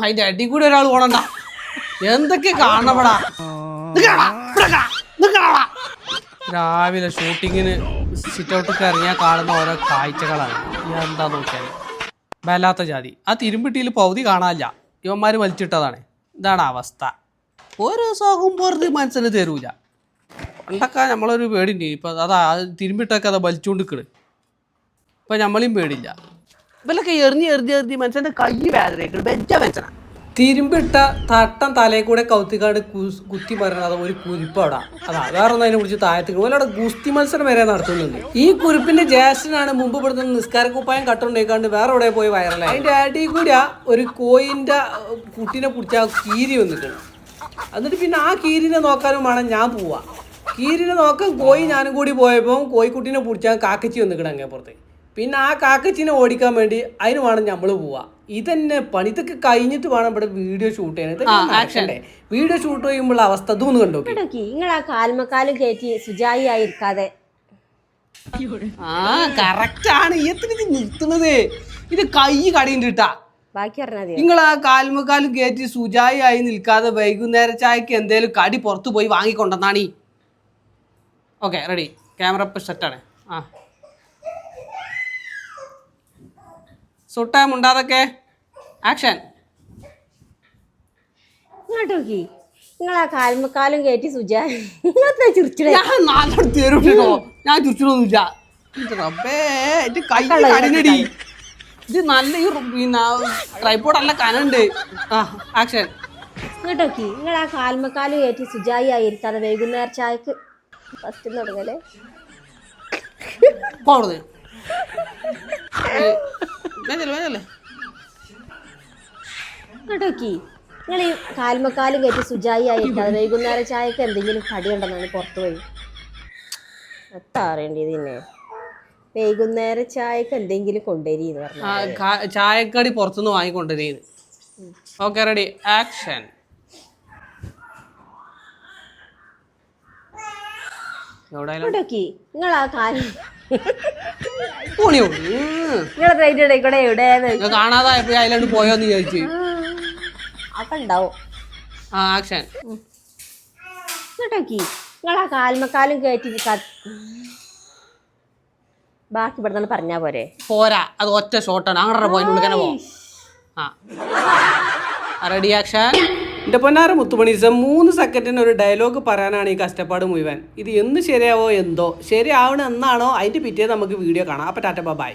അതിന്റെ അടി കൂടി ഒരാൾ പോണണ്ട. എന്തൊക്കെ കാണപ്പെടാ. രാവിലെ ഷൂട്ടിങ്ങിന് സിറ്റ് ഔട്ടൊക്കെ ഇറങ്ങിയാൽ കാണുന്ന ഓരോ കാഴ്ചകളാണ്. എന്താ നോക്കിയാൽ വല്ലാത്ത ജാതി. ആ തിരുമ്പിട്ടിയിൽ പൗതി കാണാനില്ല. ഇവന്മാർ വലിച്ചിട്ടതാണ്. ഇതാണ് അവസ്ഥ. ഓരോ സാകുമ്പോൾ മനസ്സിന് തരൂല. പണ്ടൊക്കെ നമ്മളൊരു പേടിണ്ട്. ഇപ്പം അതാ തിരുമ്പിട്ടൊക്കെ അതാ വലിച്ചുകൊണ്ടിരിക്കണ്. ഇപ്പം നമ്മളെയും പേടില്ല. ഇവലൊക്കെ എറിഞ്ഞ് മനുഷ്യൻ്റെ കൈ വേദനയ്ക്കണ്. വെച്ച മനുഷ്യനാ. തിരുമ്പിട്ട തട്ടം തലയിൽ കൂടെ കൗത്തിക്കാട് കുത്തി മരണത് ഒരു കുരിപ്പവിടെ. അതാ വേറെ ഒന്നും അതിനെ കുറിച്ച് താഴത്തേക്ക് ഓലോടെ ഗുസ്തി മത്സരം വരെ നടത്തുന്നുണ്ട്. ഈ കുരിപ്പിന്റെ ജ്യേഷ്ഠനാണ് മുമ്പ് ഇവിടുന്ന് നിസ്കാര കുപ്പായം കട്ടുണ്ടായിക്കാണ്ട് വേറെ എവിടെ പോയി വൈറലായി. അതിന്റെ അടിയിൽ കൂടി ഒരു കോയിന്റെ കുട്ടീനെ പിടിച്ച കീരി വന്നിട്ടുണ്ട്. എന്നിട്ട് പിന്നെ ആ കീരിനെ നോക്കാനും വേണം ഞാൻ പോവാ. കീരിനെ നോക്കാൻ കോയി ഞാനും കൂടി പോയപ്പോൾ കോഴിക്കുട്ടീനെ പിടിച്ചാൽ കാക്കച്ചി വന്നിക്കണം അങ്ങേപ്പുറത്ത്. പിന്നെ ആ കാക്കച്ചിനെ ഓടിക്കാൻ വേണ്ടി അതിന് വേണം നമ്മൾ പോവാ. ഇതന്നെ പണി. ഇതൊക്കെ കഴിഞ്ഞിട്ട് വേണം ഇവിടെ വീഡിയോ ഷൂട്ട് ചെയ്യാൻ. വീഡിയോ ഷൂട്ട് ചെയ്യുമ്പോൾ അവസ്ഥ ഇതൊന്നും കണ്ടോ. നിങ്ങൾ ആ കാൽമക്കാലും കയറ്റി സുജായി ആയിരിക്കാതെ. കറക്റ്റ് ആണ്. എത്ര നിർത്തുന്നത്. ഇത് കൈ കടിയിട്ടാ ബാക്കി പറഞ്ഞാൽ നിങ്ങൾ ആ കാൽമക്കാലും കയറ്റി സുജായി ആയി നിൽക്കാതെ വൈകുന്നേര ചായക്ക് എന്തേലും കടി പുറത്തു പോയി വാങ്ങിക്കൊണ്ടെന്നാണീ. Okay ready. ക്യാമറ ഇപ്പം സെറ്റാണ്. ആ സുട്ടാ മുണ്ടാതൊക്കെ ആക്ഷൻ. നിങ്ങൾ ആ കാൽമക്കാലും കയറ്റി സുജായി ചിരിച്ചിടോ. ഞാൻ ചിരിച്ചിട്ടൊന്നുമില്ല. കൈ കടിനടി. ഇത് നല്ല പിന്നെ ട്രൈപോഡ് അല്ല കനുണ്ട്. ആക്ഷൻ. ഇങ്ങോട്ടോക്കി നിങ്ങൾ ആ കാൽമക്കാലും കയറ്റി സുജായി ആയിരിക്കാതെ വൈകുന്നേരം ചായക്ക് ഫസ്റ്റ് തുടങ്ങല്ലേ. ഇങ്ങോട്ടോക്കി നിങ്ങൾ ഈ കാൽമക്കാലും കയറ്റി സുജായി ആയിരിക്കാതെ വൈകുന്നേരം ചായക്ക് എന്തെങ്കിലും കടി ഉണ്ടെന്നാണ് പുറത്തു പോയി. എത്താ അറിയേണ്ടത് തന്നെ. വൈകുന്നേരം ചായക്ക് എന്തെങ്കിലും കൊണ്ടുവരീന്ന് പറഞ്ഞു. ചായക്കടി പുറത്തുനിന്ന് വാങ്ങിക്കൊണ്ടുവരീന്ന്. Okay ready action. നിങ്ങൾ ആ കാലം കാണാതായപ്പോ അതിലോട്ട് പോയോന്ന് ചോദിച്ചു. അപ്പൊ ഉണ്ടാവും. ആക്ഷൻ. കേട്ടോക്കി നിങ്ങൾ ആ കാൽമക്കാലും കയറ്റി ബാക്കി ഇവിടെ നിന്ന് പറഞ്ഞാ പോരെ. പോരാ, അത് ഒറ്റ ഷോട്ടാണ്. അങ്ങനെ പോയി വിളിക്കാനെ പോ. Ready action. എൻ്റെ പൊന്നാര മുത്തുമണീസം 3 സെക്കൻഡിന് ഒരു ഡയലോഗ് പറയാനാണ് ഈ കഷ്ടപ്പാട് മുഴുവൻ. ഇത് എന്ന് ശരിയാവോ എന്തോ. ശരിയാവണം എന്നാണോ അതിൻ്റെ പിറ്റേ നമുക്ക് വീഡിയോ കാണാം. അപ്പോൾ ടാറ്റ ബൈ.